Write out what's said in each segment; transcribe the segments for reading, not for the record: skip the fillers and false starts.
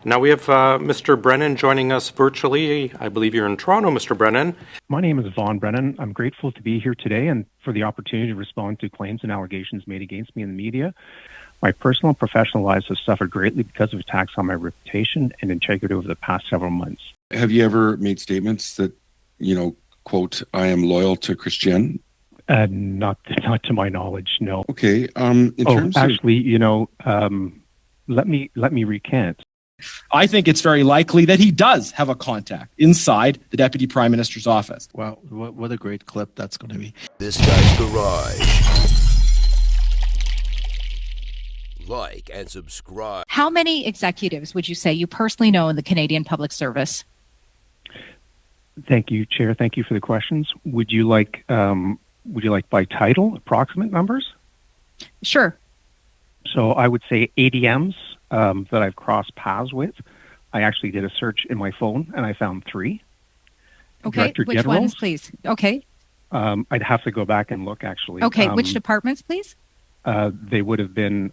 Now we have Mr. Brennan joining us virtually. I believe you're in Toronto, Mr. Brennan. My name is Vaughn Brennan. I'm grateful to be here today and for the opportunity to respond to claims and allegations made against me in the media. My personal and professional lives have suffered greatly because of attacks on my reputation and integrity over the past several months. Have you ever made statements that, quote, I am loyal to Christian? Not to my knowledge, no. Okay. Let me recant. I think it's very likely that he does have a contact inside the Deputy Prime Minister's office. Wow, what a great clip that's going to be. This Guy's Garage. Like and subscribe. How many executives would you say you personally know in the Canadian Public Service? Thank you, Chair. Thank you for the questions. Would you like by title, approximate numbers? Sure. So I would say ADMs that I've crossed paths with. I actually did a search in my phone and I found 3. Okay, Director which Generals, ones, please? Okay. I'd have to go back and look, actually. Okay, which departments, please? They would have been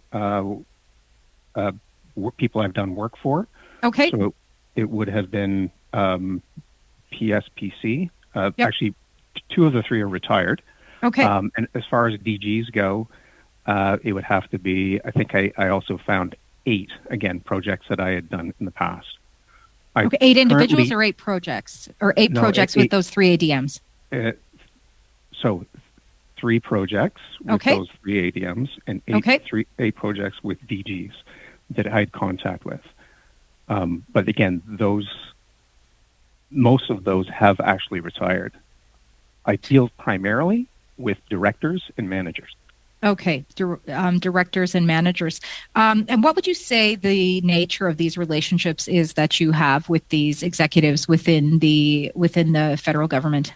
people I've done work for. Okay. So it would have been PSPC. Yep. Actually, 2 of the 3 are retired. Okay. And as far as DGs go, it would have to be, I think I also found 8, again, projects that I had done in the past. 8 individuals or 8 projects? Or 8 projects with those 3 ADMs? So 3 projects with those 3 ADMs and 8 projects with DGs that I had contact with. But again, most of those have actually retired. I deal primarily with directors and managers. Okay, directors and managers. And what would you say the nature of these relationships is that you have with these executives within the federal government?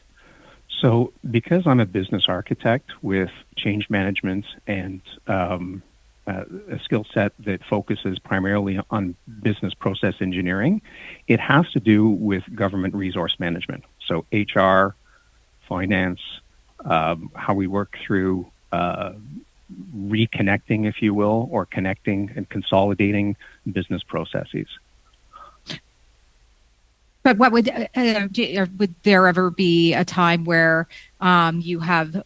So because I'm a business architect with change management and a skill set that focuses primarily on business process engineering, it has to do with government resource management. So HR, finance, how we work through reconnecting, if you will, or connecting and consolidating business processes. But what would there ever be a time where you have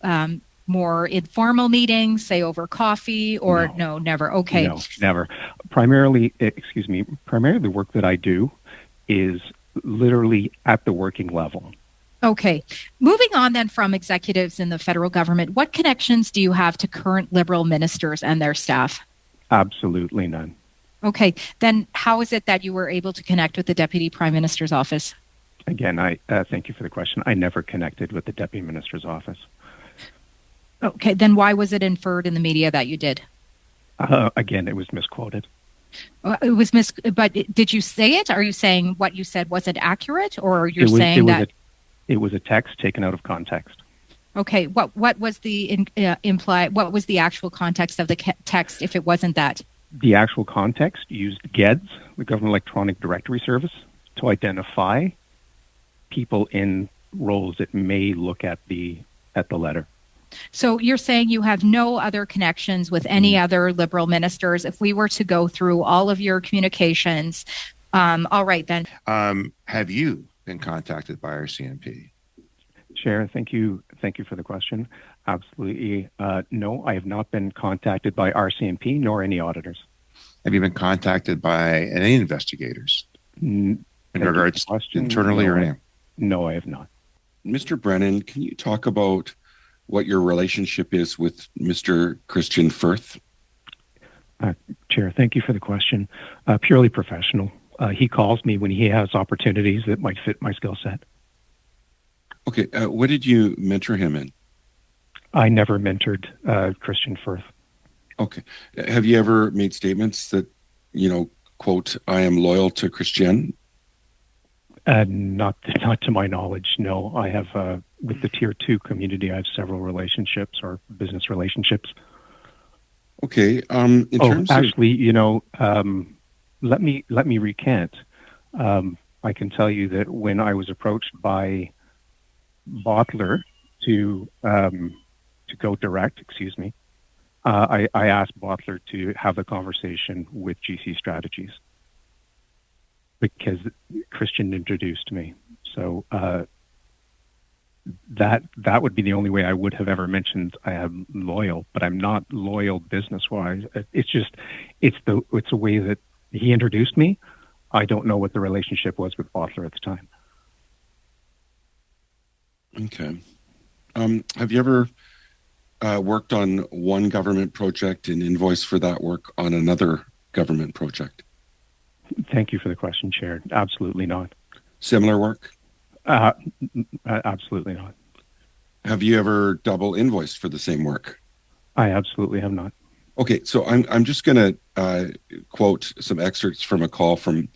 more informal meetings, say over coffee, or no never? Okay. No, never. Primarily the work that I do is literally at the working level. Okay. Moving on then from executives in the federal government, what connections do you have to current Liberal ministers and their staff? Absolutely none. Okay. Then how is it that you were able to connect with the Deputy Prime Minister's office? Again, I thank you for the question. I never connected with the Deputy Minister's office. Okay. Then why was it inferred in the media that you did? Again, it was misquoted. It was but did you say it? Are you saying what you said wasn't accurate, or you're saying that it was a text taken out of context? Okay. What was the what was the actual context of the text if it wasn't that? The actual context used GEDS, the Government Electronic Directory Service, to identify people in roles that may look at the letter. So you're saying you have no other connections with any other Liberal ministers. If we were to go through all of your communications, all right then. Have you been contacted by our CMP? Chair, thank you for the question. Absolutely. No, I have not been contacted by RCMP nor any auditors. Have you been contacted by any investigators in regards to internally or anything? No, I have not. Mr. Brennan, can you talk about what your relationship is with Mr. Christian Firth? Chair, thank you for the question. Purely professional. He calls me when he has opportunities that might fit my skill set. Okay. What did you mentor him in? I never mentored Christian Firth. Okay. Have you ever made statements that, quote, I am loyal to Christian? Not to my knowledge, no. I have, with the Tier 2 community, I have several relationships or business relationships. Okay. Let me recant. I can tell you that when I was approached by Bottler to go direct, I asked Bottler to have a conversation with GC Strategies. because Christian introduced me. So that would be the only way I would have ever mentioned I am loyal, but I'm not loyal business-wise. It's a way that he introduced me. I don't know what the relationship was with Bottler at the time. Okay. Have you ever worked on one government project and invoiced for that work on another government project? Thank you for the question, Chair. Absolutely not. Similar work? Absolutely not. Have you ever double invoiced for the same work? I absolutely have not. Okay, so I'm just going to quote some excerpts from a call from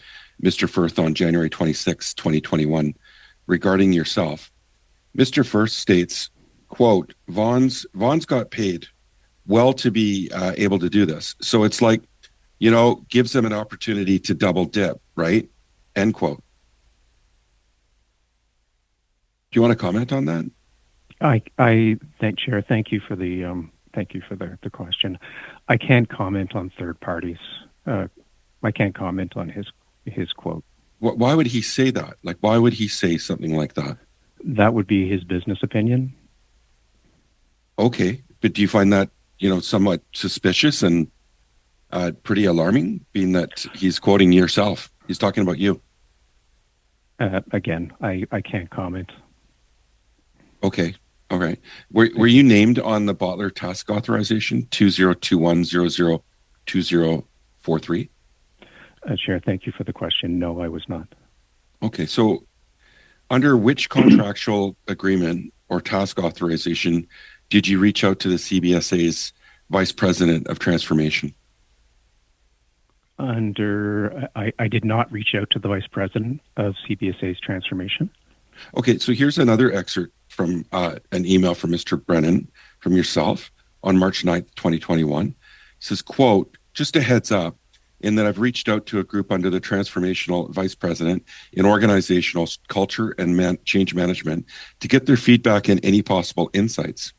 Mr. Firth on January 26, 2021, regarding yourself. Mr. Firth states, quote, Vaughn's got paid well to be able to do this. So it's like, gives them an opportunity to double dip, right? End quote. Do you want to comment on that? I thank Chair. Thank you for the question. I can't comment on third parties. I can't comment on his quote. Why would he say that? Like, why would he say something like that? That would be his business opinion. Okay, but do you find that somewhat suspicious and pretty alarming, being that he's quoting yourself? He's talking about you. Again, I can't comment. Okay. All right. Were you named on the Bottler task authorization 2021002043? Chair, thank you for the question. No, I was not. Okay. So under which contractual agreement or task authorization did you reach out to the CBSA's Vice President of Transformation? I did not reach out to the Vice President of CBSA's Transformation. Okay. So here's another excerpt from an email from Mr. Brennan from yourself on March 9th, 2021. It says, quote, just a heads up in that I've reached out to a group under the Transformational Vice President in Organizational Culture and Change Management to get their feedback and any possible insights.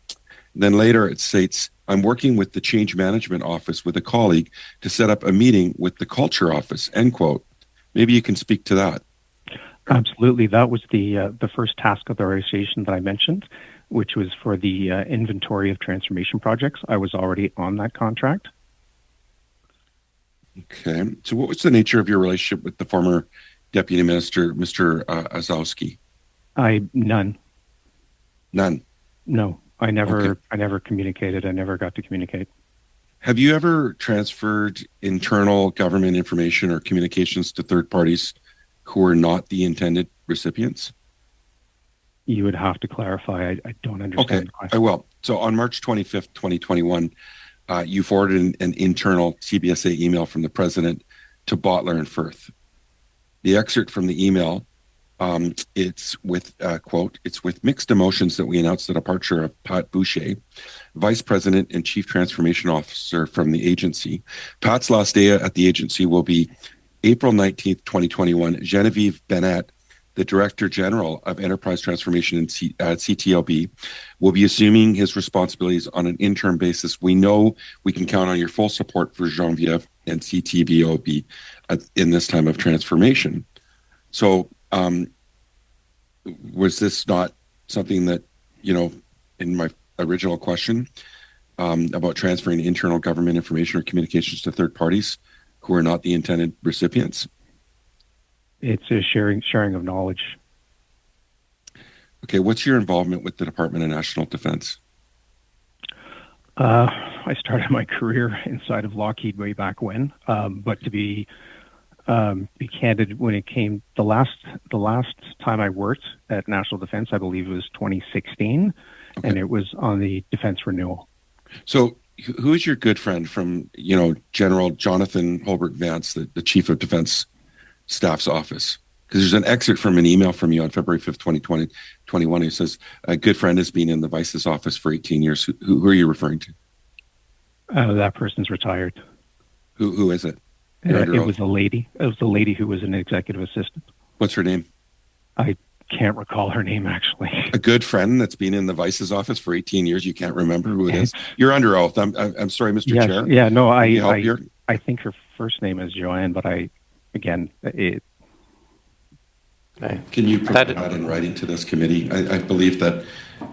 And then later it states, I'm working with the Change Management Office with a colleague to set up a meeting with the Culture Office, end quote. Maybe you can speak to that. Absolutely. That was the first task authorization that I mentioned, which was for the inventory of transformation projects. I was already on that contract. Okay. So what was the nature of your relationship with the former Deputy Minister, Mr. Azowski? None. None? No. I never Okay. communicated. I never got to communicate. Have you ever transferred internal government information or communications to third parties who are not the intended recipients? You would have to clarify. I don't understand Okay, the question. I will. So on March 25th, 2021, you forwarded an internal CBSA email from the president to Bottler and Firth. The excerpt from the email, it's with, quote, it's with mixed emotions that we announced the departure of Pat Boucher, Vice President and Chief Transformation Officer from the agency. Pat's last day at the agency will be April 19th, 2021. Genevieve Bennett, the Director General of Enterprise Transformation at CTLB, will be assuming his responsibilities on an interim basis. We know we can count on your full support for Genevieve and CTBOB in this time of transformation. So was this not something that, in my original question about transferring internal government information or communications to third parties who are not the intended recipients? It's a sharing of knowledge. Okay, what's your involvement with the Department of National Defense? I started my career inside of Lockheed way back when, but to be candid, when it came the last time I worked at National Defense, I believe it was 2016, okay. And it was on the defense renewal. So, who is your good friend from General Jonathan Holbert Vance, the Chief of Defense Staff's office? Because there's an excerpt from an email from you on February 5th, 2021. It says, a good friend has been in the Vice's office for 18 years. Who are you referring to? That person's retired. Who is it? It was a lady. It was the lady who was an executive assistant. What's her name? I can't recall her name, actually. A good friend that's been in the Vice's office for 18 years. You can't remember who it is. You're under oath. I'm sorry, Mr. Yes, Chair. Yeah, no, I think her first name is Joanne, but Can you provide that in writing to this committee? I believe that,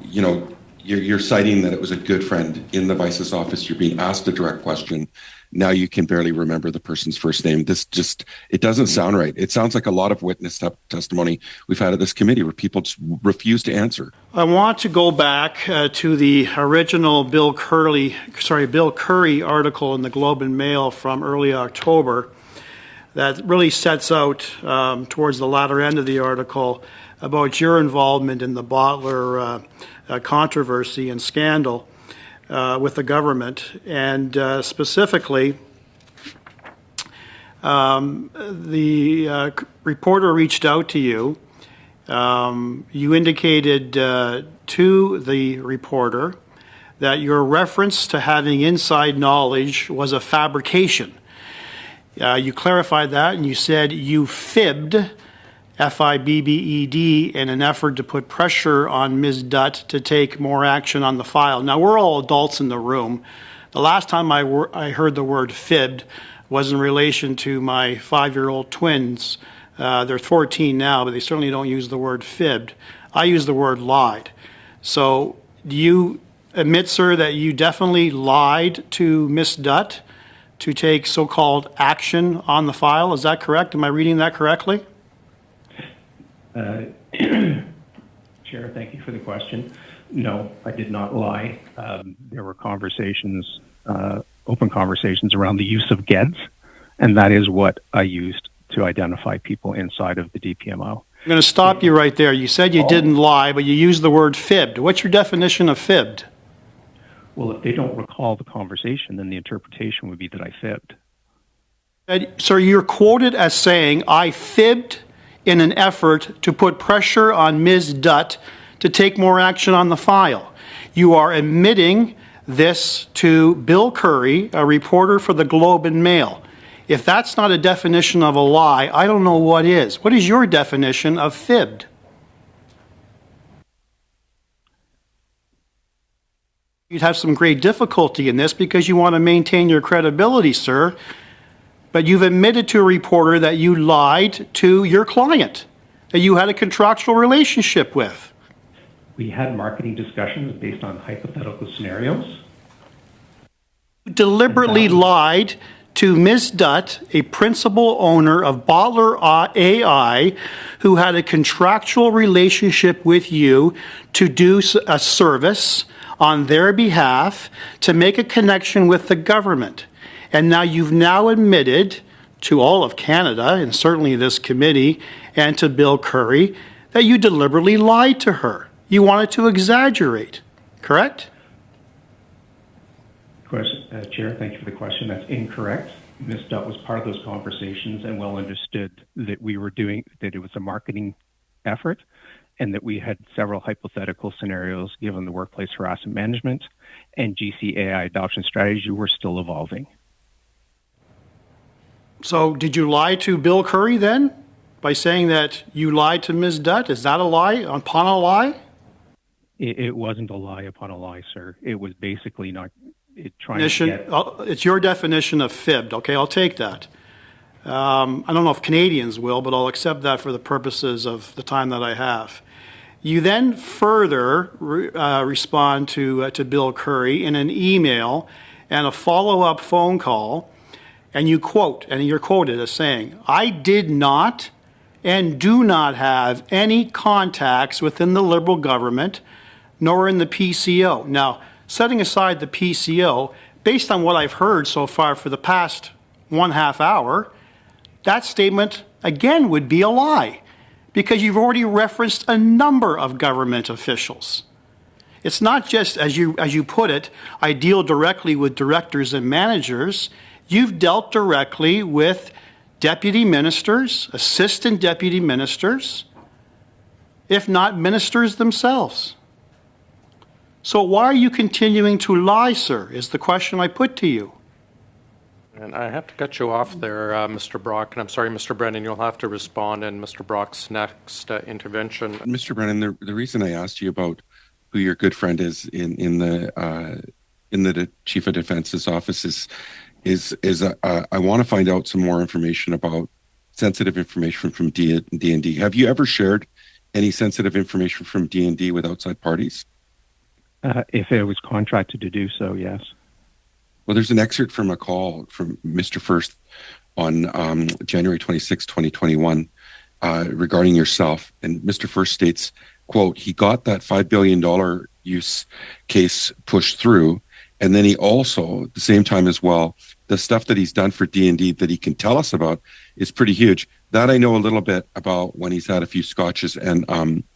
you know, you're citing that it was a good friend in the vice's office. You're being asked a direct question. Now you can barely remember the person's first name. It doesn't sound right. It sounds like a lot of witness testimony we've had at this committee where people just refuse to answer. I want to go back to the original Bill Curry article in the Globe and Mail from early October that really sets out towards the latter end of the article about your involvement in the Bottler controversy and scandal with the government. And specifically, the reporter reached out to you. You indicated to the reporter that your reference to having inside knowledge was a fabrication. You clarified that and you said you fibbed, F-I-B-B-E-D, in an effort to put pressure on Ms. Dutt to take more action on the file. Now, we're all adults in the room. The last time I heard the word fibbed was in relation to my 5-year-old twins. They're 14 now, but they certainly don't use the word fibbed. I use the word lied. So do you admit, sir, that you definitely lied to Ms. Dutt to take so-called action on the file? Is that correct? Am I reading that correctly? Chair, thank you for the question. No, I did not lie. There were conversations, open conversations around the use of GEDs, and that is what I used to identify people inside of the DPMO. I'm going to stop you right there. You said you didn't lie, but you used the word fibbed. What's your definition of fibbed? Well, if they don't recall the conversation, then the interpretation would be that I fibbed. So you're quoted as saying, I fibbed in an effort to put pressure on Ms. Dutt to take more action on the file. You are admitting this to Bill Curry, a reporter for the Globe and Mail. If that's not a definition of a lie, I don't know what is. What is your definition of fibbed? You'd have some great difficulty in this because you want to maintain your credibility, sir. But you've admitted to a reporter that you lied to your client, that you had a contractual relationship with. We had marketing discussions based on hypothetical scenarios. You deliberately lied to Ms. Dutt, a principal owner of Bottler AI, who had a contractual relationship with you to do a service on their behalf to make a connection with the government. And now you've now admitted to all of Canada, and certainly this committee, and to Bill Curry, that you deliberately lied to her. You wanted to exaggerate, correct? Chair, thank you for the question. That's incorrect. Ms. Dutt was part of those conversations and well understood that that it was a marketing effort and that we had several hypothetical scenarios given the workplace harassment management and GCAI adoption strategy were still evolving. So did you lie to Bill Curry then by saying that you lied to Ms. Dutt? Is that a lie upon a lie? It wasn't a lie upon a lie, sir. It was basically It's your definition of fibbed. Okay, I'll take that. I don't know if Canadians will, but I'll accept that for the purposes of the time that I have. You then further respond to Bill Curry in an email and a follow-up phone call, and you quote, and you're quoted as saying, I did not and do not have any contacts within the Liberal government, nor in the PCO. Now, setting aside the PCO, based on what I've heard so far for the past 1/2 hour, that statement, again, would be a lie because you've already referenced a number of government officials. It's not just, as you put it, I deal directly with directors and managers. You've dealt directly with deputy ministers, assistant deputy ministers, if not ministers themselves. So why are you continuing to lie, sir, is the question I put to you. And I have to cut you off there, Mr. Brock, and I'm sorry, Mr. Brennan, you'll have to respond in Mr. Brock's next intervention. Mr. Brennan, the reason I asked you about who your good friend is in the Chief of Defense's office is I want to find out some more information about sensitive information from D&D. Have you ever shared any sensitive information from D&D with outside parties? If it was contracted to do so, yes. Well, there's an excerpt from a call from Mr. First on January 26, 2021, regarding yourself. And Mr. First states, quote, he got that $5 billion use case pushed through. And then he also, at the same time as well, the stuff that he's done for D&D that he can tell us about is pretty huge. That I know a little bit about when he's had a few scotches and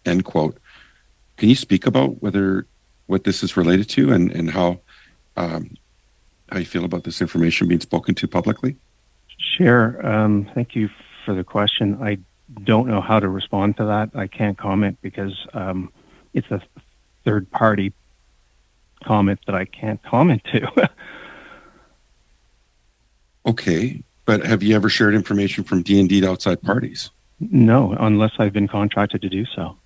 end quote. Can you speak about what this is related to and how you feel about this information being spoken to publicly? Sure. Thank you for the question. I don't know how to respond to that. I can't comment because it's a third-party comment that I can't comment to. Okay, but have you ever shared information from D&D to outside parties? No, unless I've been contracted to do so.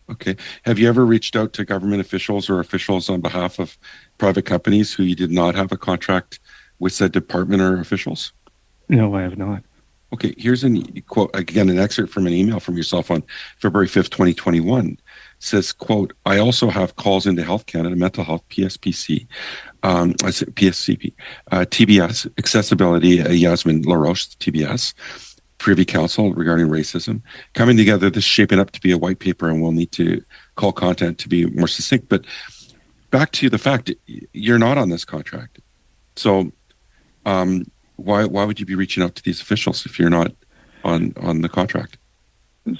Okay. Have you ever reached out to government officials or officials on behalf of private companies who you did not have a contract with said department or officials? No, I have not. Okay, here's an quote, again, an excerpt from an email from yourself on February 5th, 2021. It says, quote, I also have calls into Health Canada, mental health, PSPC, PSCP, TBS, accessibility, Yasmin LaRoche, TBS, Privy Council regarding racism, coming together. This is shaping up to be a white paper, and we'll need to call content to be more succinct. But back to the fact, you're not on this contract. So why would you be reaching out to these officials if you're not on the contract?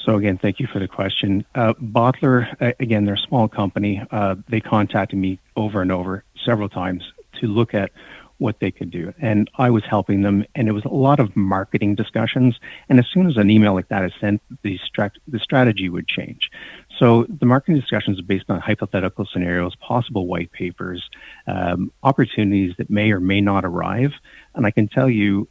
So again, thank you for the question. Bottler, again, they're a small company. They contacted me over and over several times to look at what they could do. And I was helping them, and it was a lot of marketing discussions. And as soon as an email like that is sent, the strategy would change. So the marketing discussions are based on hypothetical scenarios, possible white papers, opportunities that may or may not arrive. And I can tell you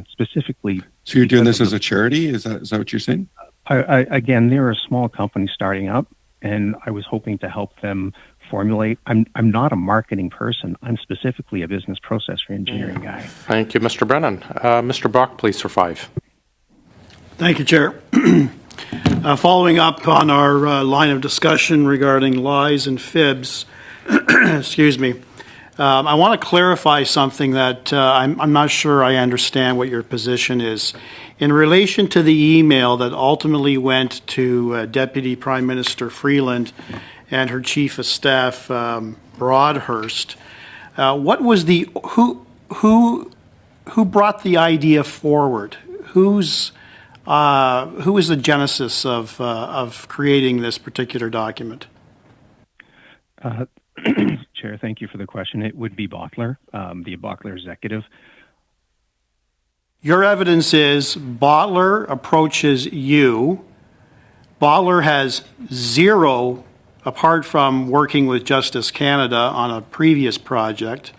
specifically... So you're doing this as a charity? Is that what you're saying? Again, they're a small company starting up, and I was hoping to help them formulate. I'm not a marketing person. I'm specifically a business process for engineering guy. Thank you, Mr. Brennan. Mr. Brock, please, for 5. Thank you, Chair. Following up on our line of discussion regarding lies and fibs, excuse me, I want to clarify something that I'm not sure I understand what your position is. In relation to the email that ultimately went to Deputy Prime Minister Freeland and her Chief of Staff, Broadhurst, what was who brought the idea forward? Who was the genesis of creating this particular document? Chair, thank you for the question. It would be Bottler, the Bottler executive. Your evidence is Bottler approaches you. Bottler has zero, apart from working with Justice Canada on a previous project,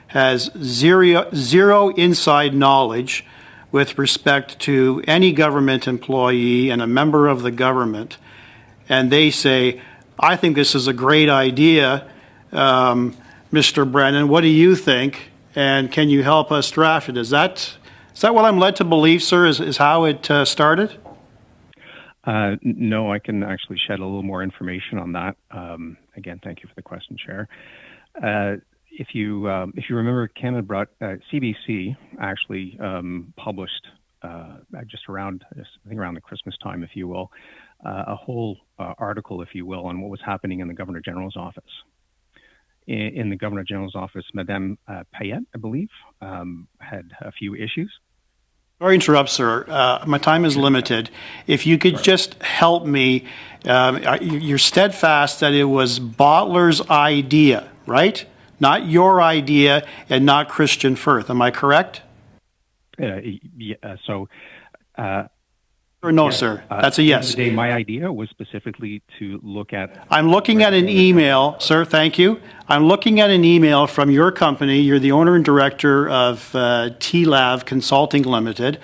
has zero inside knowledge with respect to any government employee and a member of the government. And they say, I think this is a great idea, Mr. Brennan. What do you think? And can you help us draft it? Is that what I'm led to believe, sir, is how it started? No, I can actually shed a little more information on that. Again, thank you for the question, Chair. If you remember, Canada brought CBC actually published just around the Christmas time, if you will, a whole article, if you will, on what was happening in the Governor General's office. In the Governor General's office, Madame Payette, I believe, had a few issues. Sorry to interrupt, sir. My time is limited. If you could just help me, you're steadfast that it was Bottler's idea, right? Not your idea and not Christian Firth. Am I correct? Or no, yes, sir? That's a yes. Today, my idea was specifically to look at... I'm looking at an email, sir, thank you. I'm looking at an email from your company. You're the owner and director of TLAV Consulting Limited.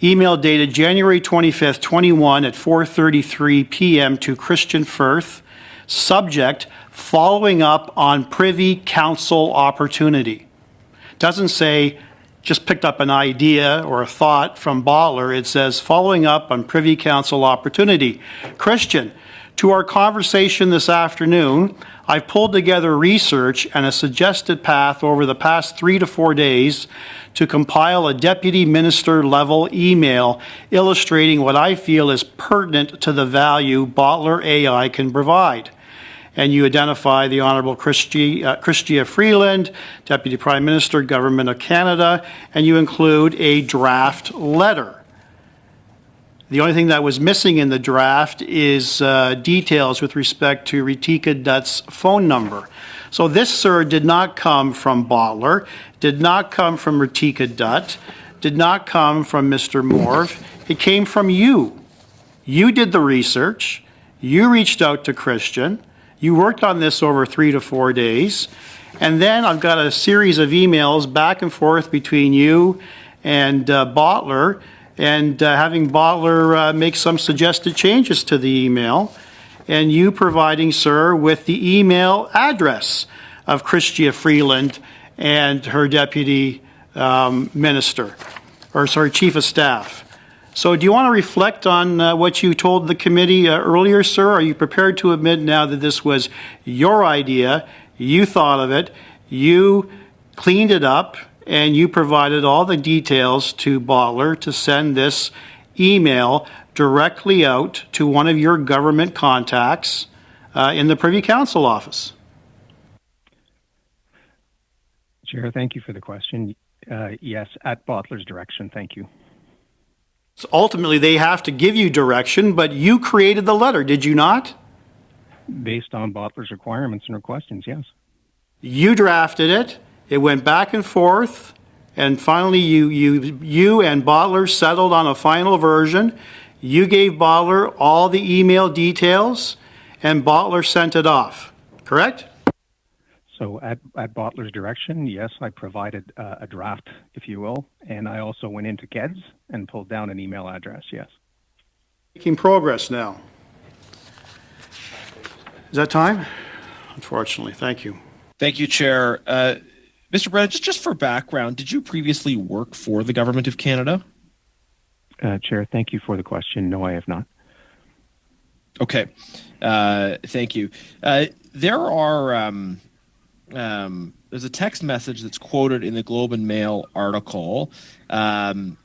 Email dated January 25th, 21 at 4:33 p.m. to Christian Firth. Subject, following up on Privy Council opportunity. Doesn't say just picked up an idea or a thought from Bottler. It says, following up on Privy Council opportunity. Christian, to our conversation this afternoon, I've pulled together research and a suggested path over the past 3 to 4 days to compile a deputy minister level email illustrating what I feel is pertinent to the value Bottler AI can provide. And you identify the Honourable Chrystia Freeland, Deputy Prime Minister, Government of Canada, and you include a draft letter. The only thing that was missing in the draft is details with respect to Ritika Dutt's phone number. So this, sir, did not come from Bottler, did not come from Ritika Dutt, did not come from Mr. Morv. It came from you. You did the research. You reached out to Christian. You worked on this over 3 to 4 days. And then I've got a series of emails back and forth between you and Bottler, and having Bottler make some suggested changes to the email, and you providing, sir, with the email address of Chrystia Freeland and her deputy chief of staff. So do you want to reflect on what you told the committee earlier, sir? Are you prepared to admit now that this was your idea, you thought of it, you cleaned it up, and you provided all the details to Bottler to send this email directly out to one of your government contacts in the Privy Council office? Chair, thank you for the question. Yes, at Bottler's direction, thank you. So ultimately, they have to give you direction, but you created the letter, did you not? Based on Bottler's requirements and questions, yes. You drafted it. It went back and forth, and finally you and Bottler settled on a final version. You gave Bottler all the email details, and Bottler sent it off, correct? So at Bottler's direction, yes, I provided a draft, if you will, and I also went into GEDS and pulled down an email address, yes. Making progress now. Is that time? Unfortunately, thank you. Thank you, Chair. Mr. Brennan, just for background, did you previously work for the Government of Canada? Chair, thank you for the question. No, I have not. Okay. Thank you. There are... there's a text message that's quoted in the Globe and Mail article that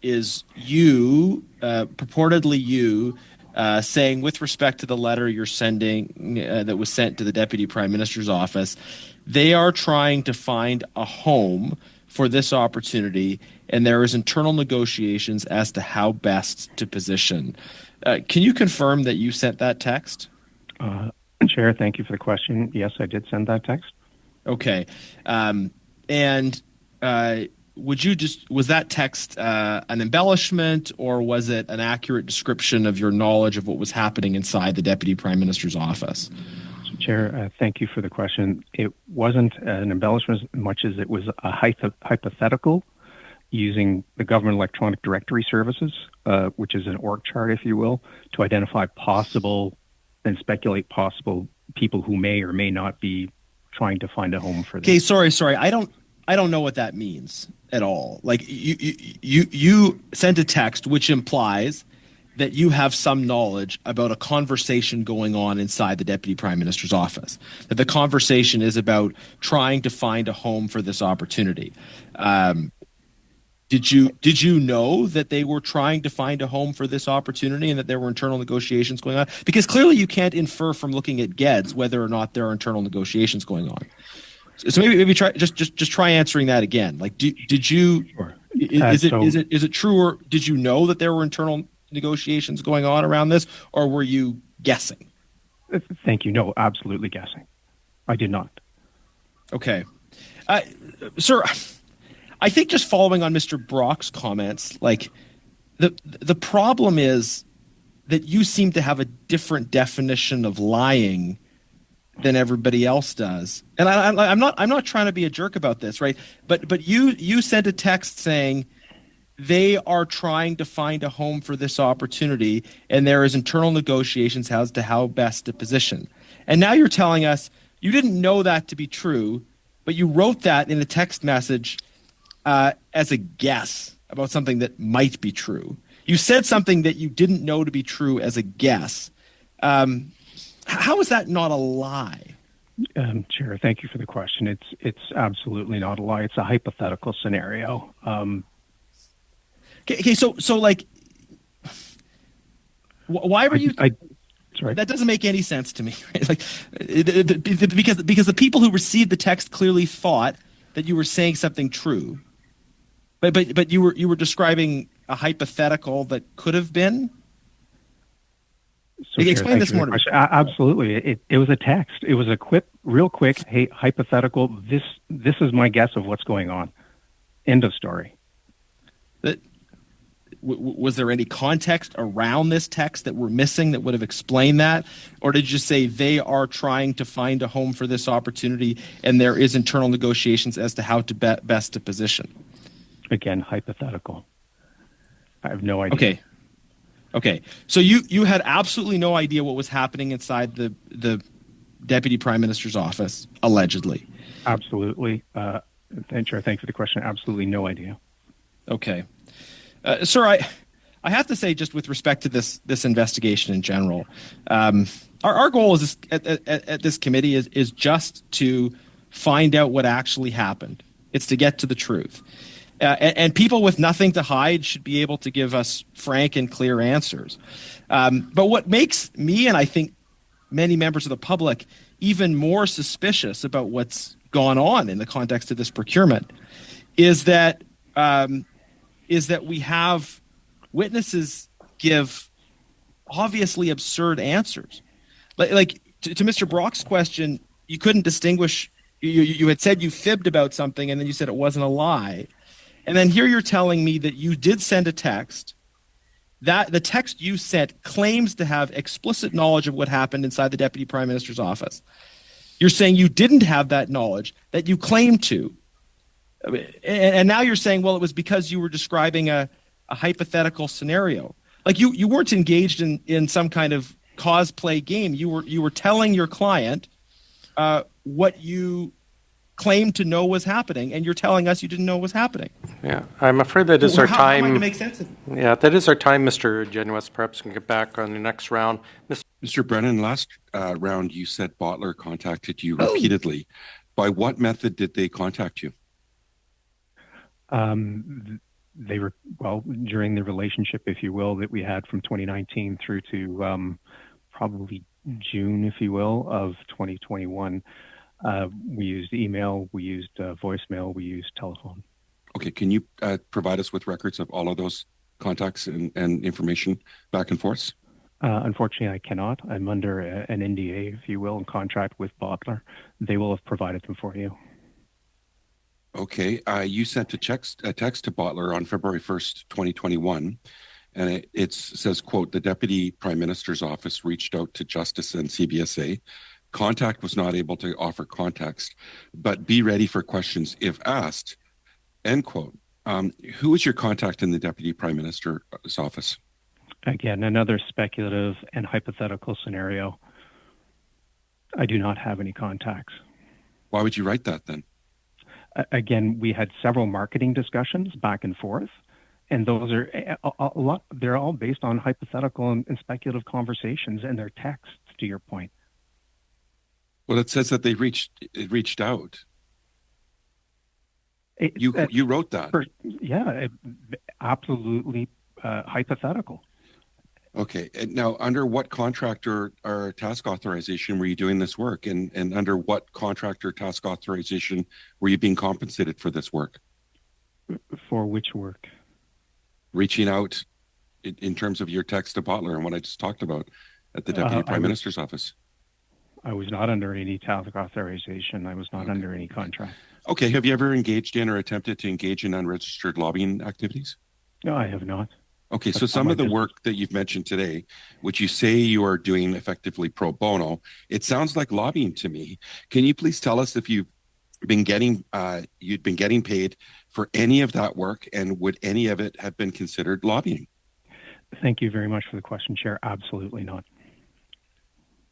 is you, purportedly you, saying with respect to the letter you're sending that was sent to the Deputy Prime Minister's office, they are trying to find a home for this opportunity, and there is internal negotiations as to how best to position. Can you confirm that you sent that text? Chair, thank you for the question. Yes, I did send that text. Okay. Was that text an embellishment, or was it an accurate description of your knowledge of what was happening inside the Deputy Prime Minister's office? Chair, thank you for the question. It wasn't an embellishment as much as it was a hypothetical using the Government Electronic Directory Services, which is an org chart, if you will, to identify possible and speculate possible people who may or may not be trying to find a home for them. Okay, sorry. I don't know what that means at all. Like you sent a text which implies that you have some knowledge about a conversation going on inside the Deputy Prime Minister's office. That the conversation is about trying to find a home for this opportunity. Did you know that they were trying to find a home for this opportunity and that there were internal negotiations going on? Because clearly you can't infer from looking at GEDS whether or not there are internal negotiations going on. So maybe try just try answering that again. Like, did you? Sure. Is it true, or did you know that there were internal negotiations going on around this, or were you guessing? Thank you. No, absolutely guessing. I did not. Okay, sir. I think just following on Mr. Brock's comments, like the problem is that you seem to have a different definition of lying than everybody else does. And I'm not trying to be a jerk about this, right? But you sent a text saying they are trying to find a home for this opportunity, and there is internal negotiations as to how best to position. And now you're telling us you didn't know that to be true, but you wrote that in a text message as a guess about something that might be true. You said something that you didn't know to be true as a guess. How is that not a lie? Chair, thank you for the question. It's absolutely not a lie. It's a hypothetical scenario. Okay, so like, why were you? Sorry. That doesn't make any sense to me. Right? Like, because the people who received the text clearly thought that you were saying something true, but you were describing a hypothetical that could have been. So explain this more to me. Absolutely. It was a text. It was a real quick, hey, hypothetical, this is my guess of what's going on. End of story. Was there any context around this text that we're missing that would have explained that? Or did you say they are trying to find a home for this opportunity and there is internal negotiations as to how to best to position? Again, hypothetical. I have no idea. Okay. So you had absolutely no idea what was happening inside the Deputy Prime Minister's office, allegedly. Absolutely. Chair, thanks for the question. Absolutely no idea. Okay. Sir, I have to say, just with respect to this investigation in general, our goal is at this committee is just to find out what actually happened. It's to get to the truth. And people with nothing to hide should be able to give us frank and clear answers. But what makes me, and I think many members of the public, even more suspicious about what's gone on in the context of this procurement is that we have witnesses give obviously absurd answers. Like to Mr. Brock's question, you couldn't distinguish. You had said you fibbed about something, and then you said it wasn't a lie. And then here you're telling me that you did send a text, that the text you sent claims to have explicit knowledge of what happened inside the Deputy Prime Minister's office. You're saying you didn't have that knowledge that you claimed to. And now you're saying, well, it was because you were describing a hypothetical scenario. Like you weren't engaged in some kind of cosplay game. You were telling your client what you claimed to know was happening, and you're telling us you didn't know was happening. Yeah, I'm afraid that is our time. How am I to make sense of it? Yeah, that is our time, Mr. Genuis. Perhaps we can get back on the next round. Mr. Brennan, last round you said Bottler contacted you repeatedly. By what method did they contact you? They were, during the relationship, if you will, that we had from 2019 through to probably June, if you will, of 2021. We used email, we used voicemail, we used telephone. Okay, can you provide us with records of all of those contacts and information back and forth? Unfortunately, I cannot. I'm under an NDA, if you will, in contract with Bottler. They will have provided them for you. Okay, you sent a text to Bottler on February 1st, 2021, and it says, quote, the Deputy Prime Minister's office reached out to Justice and CBSA. Contact was not able to offer context, but be ready for questions if asked, end quote. Who is your contact in the Deputy Prime Minister's office? Again, another speculative and hypothetical scenario. I do not have any contacts. Why would you write that then? Again, we had several marketing discussions back and forth, and those are they're all based on hypothetical and speculative conversations, and they're texts, to your point. Well, it says that they reached out. You wrote that. Absolutely hypothetical. Okay. And now, under what contract or task authorization were you doing this work? And under what contract or task authorization were you being compensated for this work? For which work? Reaching out in terms of your text to Bottler and what I just talked about at the Deputy Prime Minister's office. I was not under any task authorization. I was not under any contract. Okay. Have you ever engaged in or attempted to engage in unregistered lobbying activities? No, I have not. Okay, so some of the work that you've mentioned today, which you say you are doing effectively pro bono, it sounds like lobbying to me. Can you please tell us if you'd been getting paid for any of that work, and would any of it have been considered lobbying? Thank you very much for the question, Chair. Absolutely not.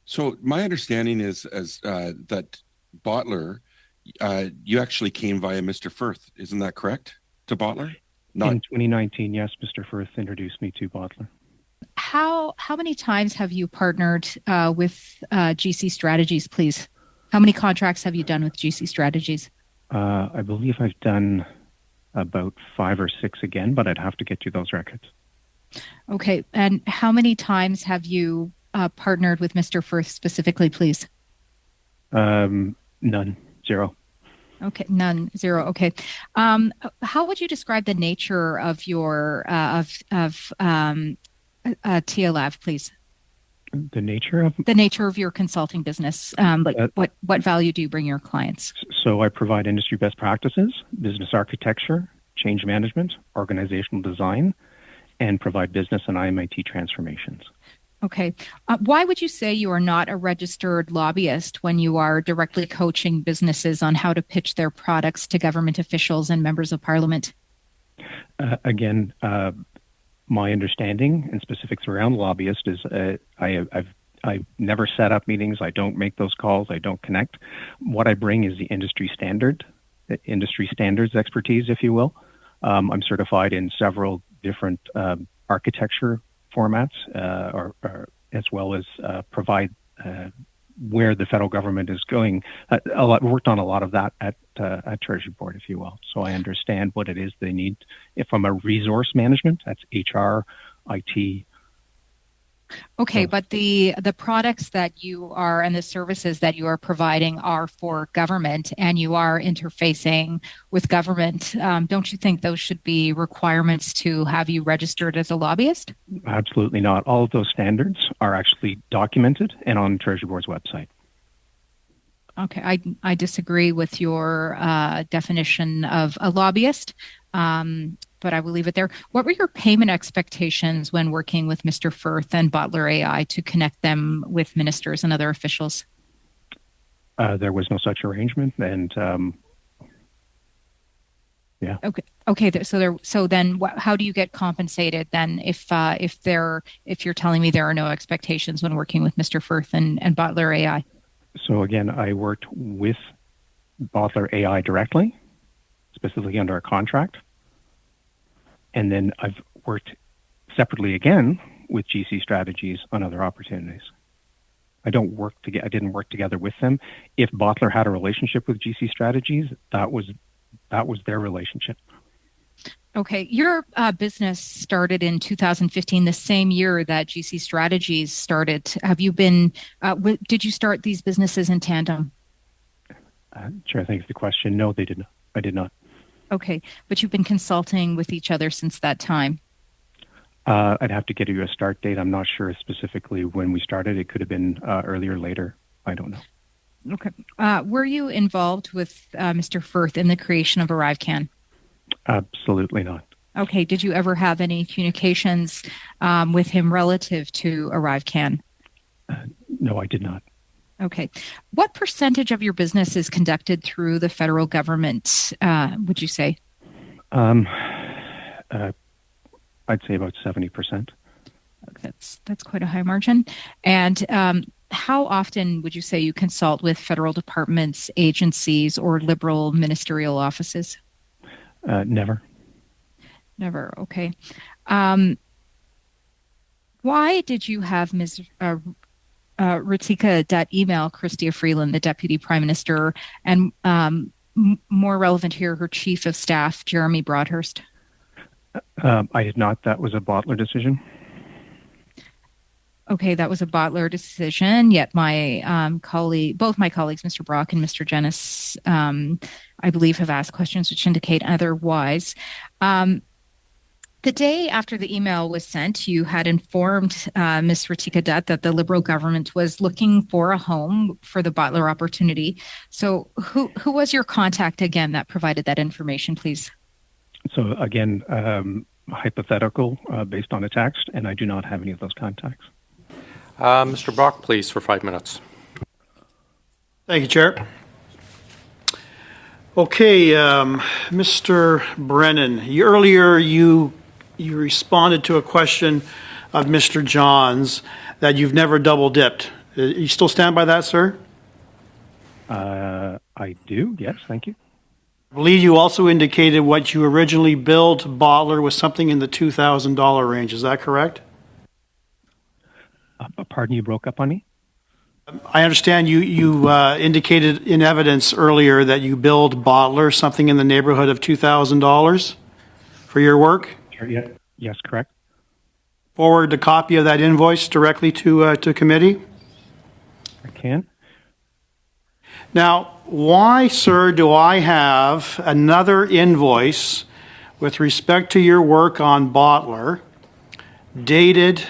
So my understanding is that Bottler You actually came via Mr. Firth, isn't that correct? To Bottler? In 2019, yes, Mr. Firth introduced me to Bottler. How many times have you partnered with GC Strategies, please? How many contracts have you done with GC Strategies? I believe I've done about 5 or 6 again, but I'd have to get you those records. Okay. And how many times have you partnered with Mr. Firth specifically, please? None. 0. Okay. None. 0. Okay. How would you describe the nature of your TLAV, please? The nature of your consulting business. What value do you bring your clients? So I provide industry best practices, business architecture, change management, organizational design, and provide business and IMIT transformations. Okay. Why would you say you are not a registered lobbyist when you are directly coaching businesses on how to pitch their products to government officials and members of parliament? Again, my understanding and specifics around lobbyist is I've never set up meetings. I don't make those calls. I don't connect. What I bring is the industry standards expertise, if you will. I'm certified in several different architecture formats, or as well as provide where the federal government is going. Worked on a lot of that at Treasury Board, if you will. So I understand what it is they need from a resource management. That's HR, IT. Okay, but the products that you are and the services that you are providing are for government, and you are interfacing with government. Don't you think those should be requirements to have you registered as a lobbyist? Absolutely not. All of those standards are actually documented and on Treasury Board's website. Okay, I disagree with your definition of a lobbyist, but I will leave it there. What were your payment expectations when working with Mr. Firth and Bottler AI to connect them with ministers and other officials? There was no such arrangement, and yeah. Okay. So then, how do you get compensated then? If you're telling me there are no expectations when working with Mr. Firth and Bottler AI? So again, I worked with Bottler AI directly, specifically under a contract. And then I've worked separately again with GC Strategies on other opportunities. I didn't work together with them. If Bottler had a relationship with GC Strategies, that was their relationship. Okay. Your business started in 2015, the same year that GC Strategies started. Have you been, did you start these businesses in tandem? Sure, thanks for the question. No, they did not. I did not. Okay. But you've been consulting with each other since that time? I'd have to get you a start date. I'm not sure specifically when we started. It could have been earlier or later. I don't know. Okay. Were you involved with Mr. Firth in the creation of ArriveCAN? Absolutely not. Okay. Did you ever have any communications with him relative to ArriveCAN? No, I did not. Okay. What percentage of your business is conducted through the federal government, would you say? I'd say about 70%. That's quite a high margin. And how often would you say you consult with federal departments, agencies, or liberal ministerial offices? Never. Never. Okay. Why did you have Ms. Ratika email Chrystia Freeland, the Deputy Prime Minister, and more relevant here, her Chief of Staff, Jeremy Broadhurst? I did not. That was a Bottler decision. Okay, that was a Bottler decision, yet my both my colleagues, Mr. Brock and Mr. Jennis, I believe have asked questions which indicate otherwise. The day after the email was sent, you had informed Ms. Ratika Dutt that the Liberal government was looking for a home for the Bottler opportunity. So who was your contact again that provided that information, please? So again, hypothetical based on a text, and I do not have any of those contacts. Mr. Brock, please, for 5 minutes. Thank you, Chair. Okay, Mr. Brennan, earlier you responded to a question of Mr. Johns that you've never double dipped. You still stand by that, sir? I do, yes, thank you. I believe you also indicated what you originally billed Bottler was something in the $2,000 range. Is that correct? Pardon, you broke up on me? I understand you indicated in evidence earlier that you billed Bottler something in the neighborhood of $2,000 for your work. Sure, yeah. Yes, correct. Forward a copy of that invoice directly to committee. I can. Now, why, sir, do I have another invoice with respect to your work on Bottler dated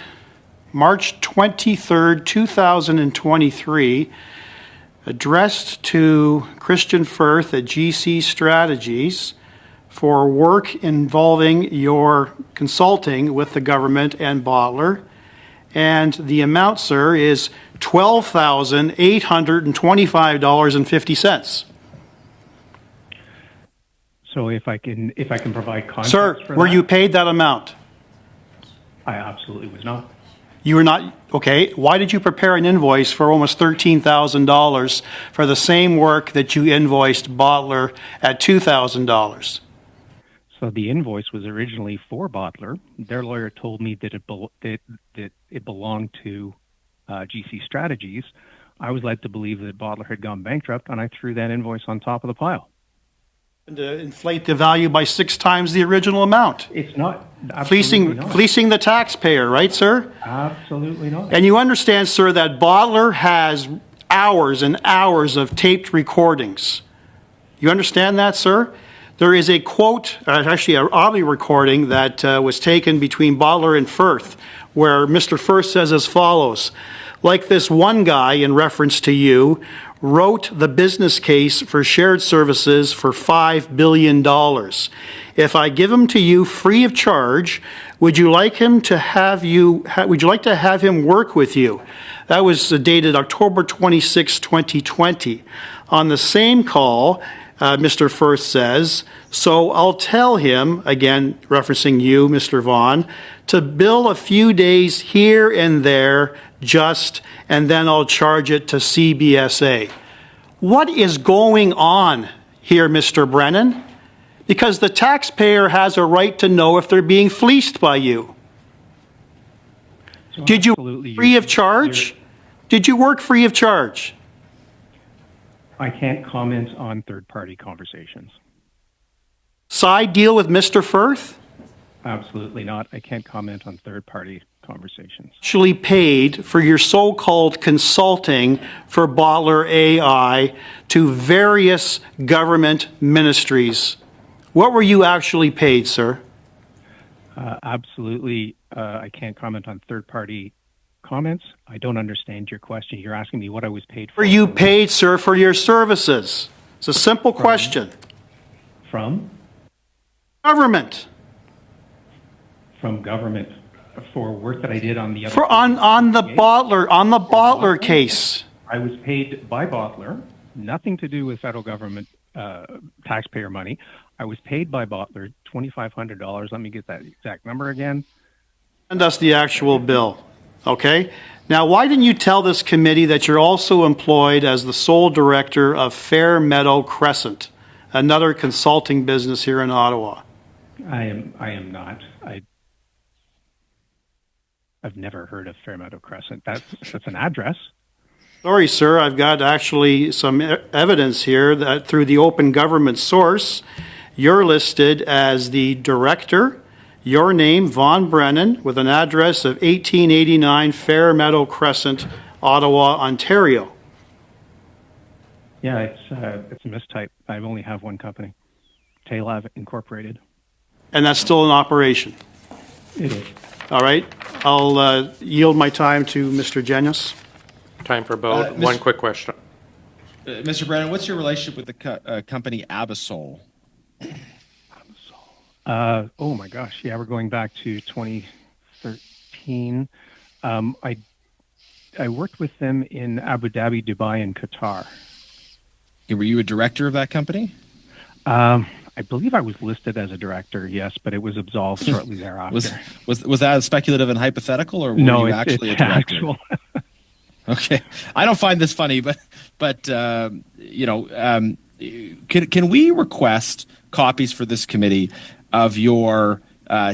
March 23rd, 2023, addressed to Christian Firth at GC Strategies for work involving your consulting with the government and Bottler. And the amount, sir, is $12,825.50. So if I can provide context Sir, for were that? you paid that amount? I absolutely was not. You were not? Okay. Why did you prepare an invoice for almost $13,000 for the same work that you invoiced Bottler at $2,000? So the invoice was originally for Bottler. Their lawyer told me that it belonged to GC Strategies. I was led to believe that Bottler had gone bankrupt, and I threw that invoice on top of the pile. And to inflate the value by 6 times the original amount. It's not. Absolutely not. Fleecing the taxpayer, right, sir? Absolutely not. And you understand, sir, that Bottler has hours and hours of taped recordings. You understand that, sir? There is a quote, actually an audio recording that was taken between Bottler and Firth, where Mr. Firth says as follows: like this one guy, in reference to you, wrote the business case for shared services for $5 billion. If I give him to you free of charge, would you like him to have him work with you? That was dated October 26, 2020. On the same call, Mr. Firth says, so I'll tell him, again referencing you, Mr. Vaughn, to bill a few days here and there and then I'll charge it to CBSA. What is going on here, Mr. Brennan? Because the taxpayer has a right to know if they're being fleeced by you. So Did you work free of charge? Did you work free of charge? I can't comment on third-party conversations. Side deal with Mr. Firth? Absolutely not. I can't comment on third-party conversations. Actually paid for your so-called consulting for Bottler AI to various government ministries. What were you actually paid, sir? Absolutely. I can't comment on third-party comments. I don't understand your question. You're asking me what I was paid for. Were you paid, sir, for your services? It's a simple question. From? Government. From government for work that I did on the other For on the Bottler case. I was paid by Bottler, nothing to do with federal government taxpayer money. I was paid by Bottler $2,500. Let me get that exact number again. Send us the actual bill. Okay? Now, why didn't you tell this committee that you're also employed as the sole director of Fairmeadow Crescent, another consulting business here in Ottawa? I am not. I've never heard of Fairmeadow Crescent. That's an address. Sorry, sir. I've got actually some evidence here that through the open government source, you're listed as the director, your name, Vaughn Brennan, with an address of 1889 Fairmeadow Crescent, Ottawa, Ontario. Yeah, it's a mistype. I only have one company, Taylab Incorporated. And that's still in operation? It is. All right. I'll yield my time to Mr. Genius. Time for about one quick question. Mr. Brennan, what's your relationship with the company Absol? Oh my gosh, yeah, we're going back to 2013. I worked with them in Abu Dhabi, Dubai, and Qatar. Were you a director of that company? I believe I was listed as a director, yes, but it was absolved shortly thereafter. Was that speculative and hypothetical, or were no, you actually a director? Actual. Okay, I don't find this funny, but can we request copies for this committee of your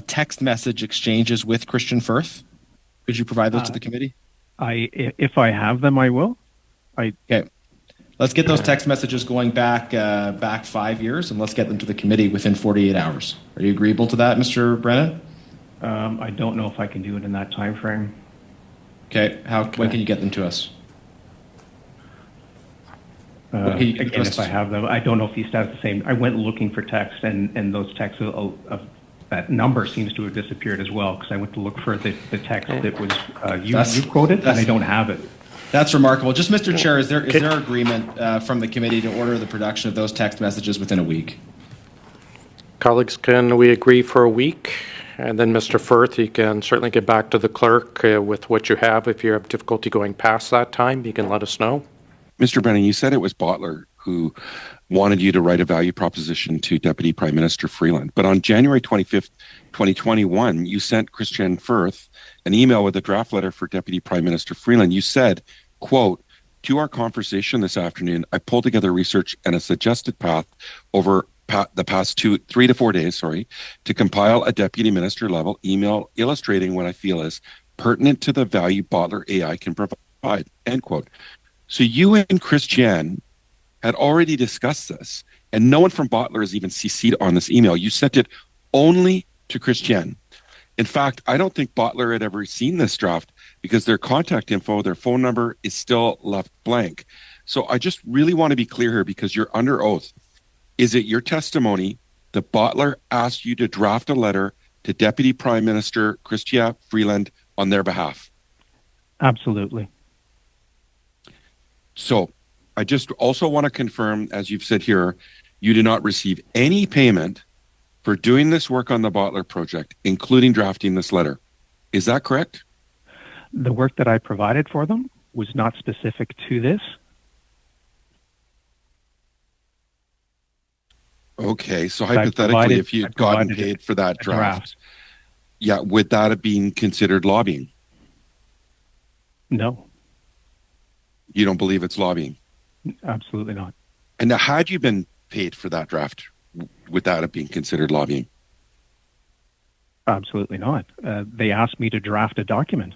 text message exchanges with Christian Firth? Could you provide those to the committee? If I have them, I will. Okay. Let's get those text messages going back 5 years, and let's get them to the committee within 48 hours. Are you agreeable to that, Mr. Brennan? I don't know if I can do it in that time frame. Okay. When can you get them to us? Again, if I have them, I don't know if he has the same. I went looking for text, and those texts of that number seems to have disappeared as well, because I went to look for the text that was you quoted, and I don't have it. That's remarkable. Just, Mr. Chair, is there agreement from the committee to order the production of those text messages within a week? Colleagues, can we agree for a week? And then, Mr. Firth, you can certainly get back to the clerk with what you have. If you have difficulty going past that time, you can let us know. Mr. Brennan, you said it was Bottler who wanted you to write a value proposition to Deputy Prime Minister Freeland. But on January 25th, 2021, you sent Christian Firth an email with a draft letter for Deputy Prime Minister Freeland. You said, quote, "To our conversation this afternoon, I pulled together research and a suggested path over the past 3 to 4 days, to compile a deputy minister level email illustrating what I feel is pertinent to the value Bottler AI can provide," end quote. So you and Christian had already discussed this, and no one from Bottler is even CC'd on this email. You sent it only to Christian. In fact, I don't think Bottler had ever seen this draft because their contact info, their phone number is still left blank. So I just really want to be clear here because you're under oath. Is it your testimony that Bottler asked you to draft a letter to Deputy Prime Minister Chrystia Freeland on their behalf? Absolutely. So I just also want to confirm, as you've said here, you did not receive any payment for doing this work on the Bottler project, including drafting this letter. Is that correct? The work that I provided for them was not specific to this. Okay, so hypothetically, if you'd gotten paid for that draft, yeah, would that have been considered lobbying? No. You don't believe it's lobbying? Absolutely not. And now, had you been paid for that draft, would that have been considered lobbying? Absolutely not. They asked me to draft a document.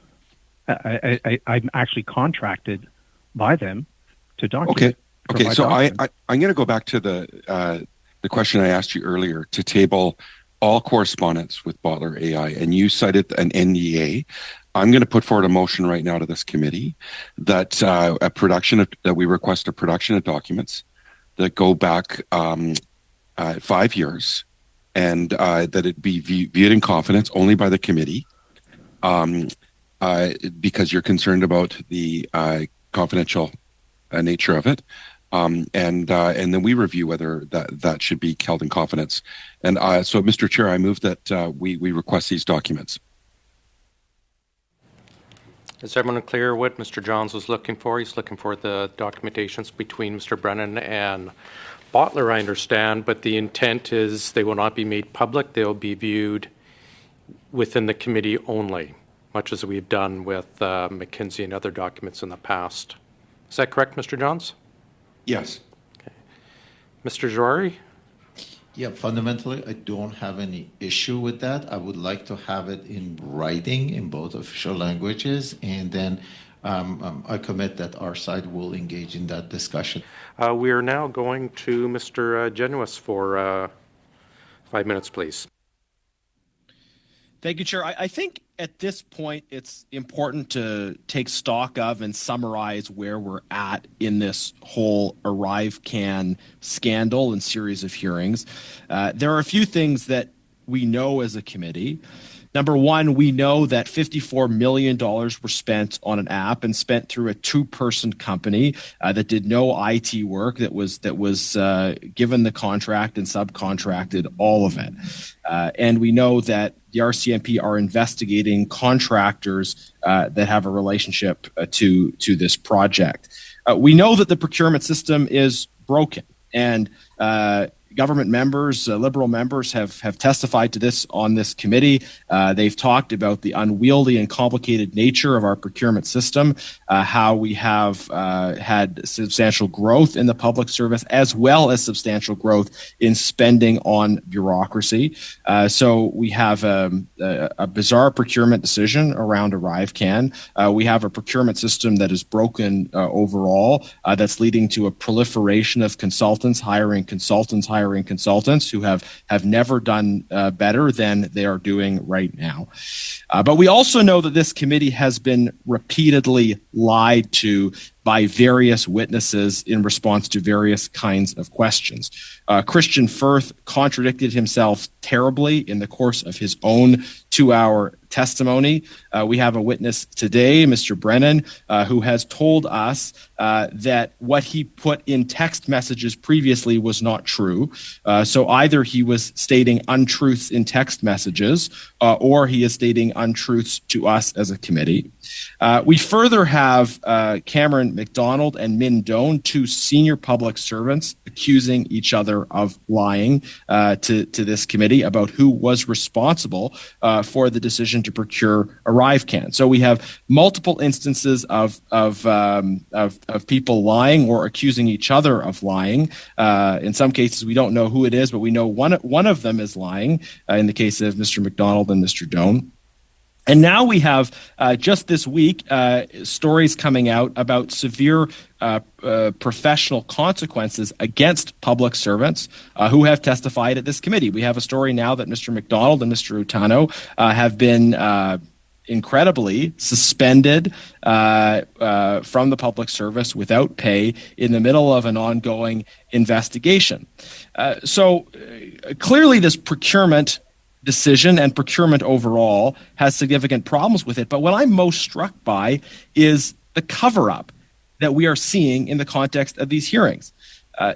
I'm actually contracted by them to document. Okay. So I'm going to go back to the question I asked you earlier to table all correspondence with Bottler AI, and you cited an NDA. I'm going to put forward a motion right now to this committee that that we request a production of documents that go back 5 years, and that it be viewed in confidence only by the committee, because you're concerned about the confidential nature of it. And then we review whether that should be held in confidence. And so, Mr. Chair, I move that we request these documents. Is everyone clear what Mr. Johns was looking for? He's looking for the documentations between Mr. Brennan and Bottler, I understand, but the intent is they will not be made public. They'll be viewed within the committee only, much as we've done with McKinsey and other documents in the past. Is that correct, Mr. Johns? Yes. Okay. Mr. Jory? Yeah, fundamentally, I don't have any issue with that. I would like to have it in writing in both official languages, and then I commit that our side will engage in that discussion. We are now going to Mr. Genuis for 5 minutes, please. Thank you, Chair. I think at this point it's important to take stock of and summarize where we're at in this whole ArriveCAN scandal and series of hearings. There are a few things that we know as a committee. Number one, we know that $54 million were spent on an app and spent through a two-person company that did no IT work, that was given the contract and subcontracted all of it. And we know that the RCMP are investigating contractors that have a relationship to this project. We know that the procurement system is broken, and government members, Liberal members, have testified to this on this committee. They've talked about the unwieldy and complicated nature of our procurement system, how we have had substantial growth in the public service, as well as substantial growth in spending on bureaucracy. So we have a bizarre procurement decision around ArriveCAN. We have a procurement system that is broken overall, that's leading to a proliferation of consultants hiring consultants who have never done better than they are doing right now. But we also know that this committee has been repeatedly lied to by various witnesses in response to various kinds of questions. Christian Firth contradicted himself terribly in the course of his own 2-hour testimony. We have a witness today, Mr. Brennan, who has told us that what he put in text messages previously was not true. So either he was stating untruths in text messages, or he is stating untruths to us as a committee. We further have Cameron McDonald and Min Doan, 2 senior public servants, accusing each other of lying to this committee about who was responsible for the decision to procure ArriveCAN. So we have multiple instances of people lying or accusing each other of lying. In some cases, we don't know who it is, but we know one of them is lying. In the case of Mr. McDonald and Mr. Doan. And now we have, just this week, stories coming out about severe professional consequences against public servants who have testified at this committee. We have a story now that Mr. McDonald and Mr. Utano have been incredibly suspended from the public service without pay in the middle of an ongoing investigation. So clearly this procurement decision and procurement overall has significant problems with it. But what I'm most struck by is the cover-up that we are seeing in the context of these hearings.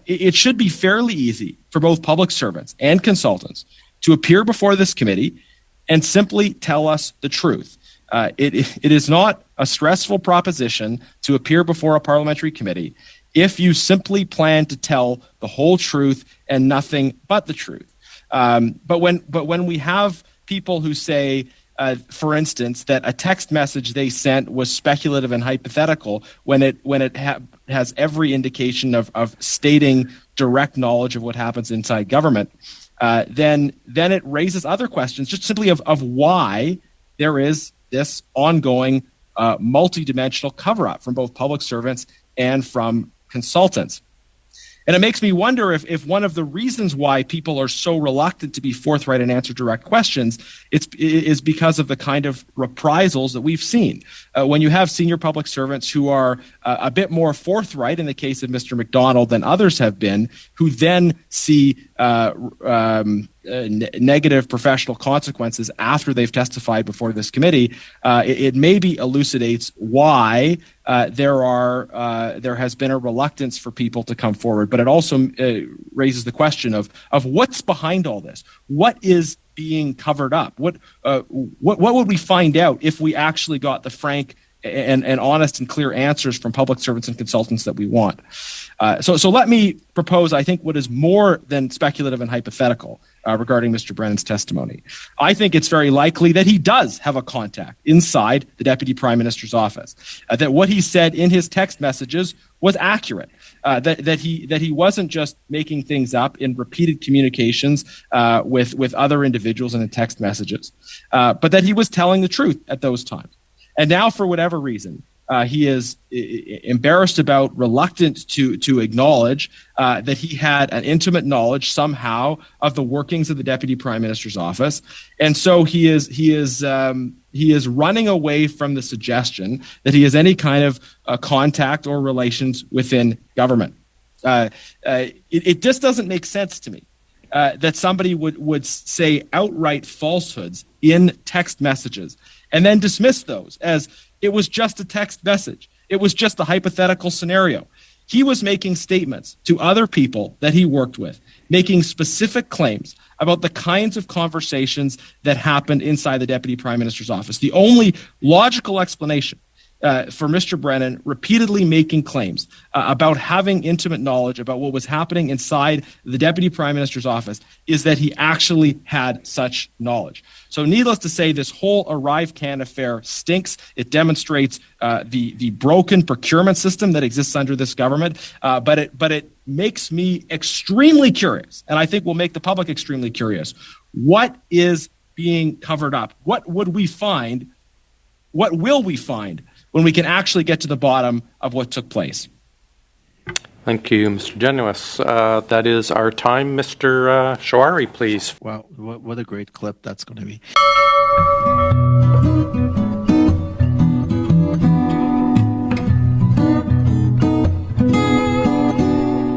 It should be fairly easy for both public servants and consultants to appear before this committee and simply tell us the truth. It is not a stressful proposition to appear before a parliamentary committee if you simply plan to tell the whole truth and nothing but the truth. But when we have people who say, for instance, that a text message they sent was speculative and hypothetical when it has every indication of stating direct knowledge of what happens inside government, then it raises other questions, just simply of why there is this ongoing multidimensional cover-up from both public servants and from consultants. And it makes me wonder if one of the reasons why people are so reluctant to be forthright and answer direct questions is because of the kind of reprisals that we've seen. When you have senior public servants who are a bit more forthright in the case of Mr. McDonald than others have been, who then see negative professional consequences after they've testified before this committee, it maybe elucidates why there has been a reluctance for people to come forward. But it also raises the question of what's behind all this. What is being covered up? What would we find out if we actually got the frank and honest and clear answers from public servants and consultants that we want? So let me propose, I think, what is more than speculative and hypothetical regarding Mr. Brennan's testimony. I think it's very likely that he does have a contact inside the Deputy Prime Minister's office, that what he said in his text messages was accurate, that he wasn't just making things up in repeated communications with other individuals and in text messages, but that he was telling the truth at those times. And now, for whatever reason, he is embarrassed about, reluctant to acknowledge that he had an intimate knowledge somehow of the workings of the Deputy Prime Minister's office, and so he is running away from the suggestion that he has any kind of contact or relations within government. It just doesn't make sense to me that somebody would say outright falsehoods in text messages and then dismiss those as it was just a text message. It was just a hypothetical scenario. He was making statements to other people that he worked with, making specific claims about the kinds of conversations that happened inside the Deputy Prime Minister's office. The only logical explanation for Mr. Brennan repeatedly making claims about having intimate knowledge about what was happening inside the Deputy Prime Minister's office is that he actually had such knowledge. So needless to say, this whole ArriveCAN affair stinks. It demonstrates the broken procurement system that exists under this government, but it makes me extremely curious, and I think will make the public extremely curious. What is being covered up? What would we find? What will we find when we can actually get to the bottom of what took place? Thank you, Mr. Genuis. That is our time. Mr. Shawari, please. Wow, what a great clip that's going to be.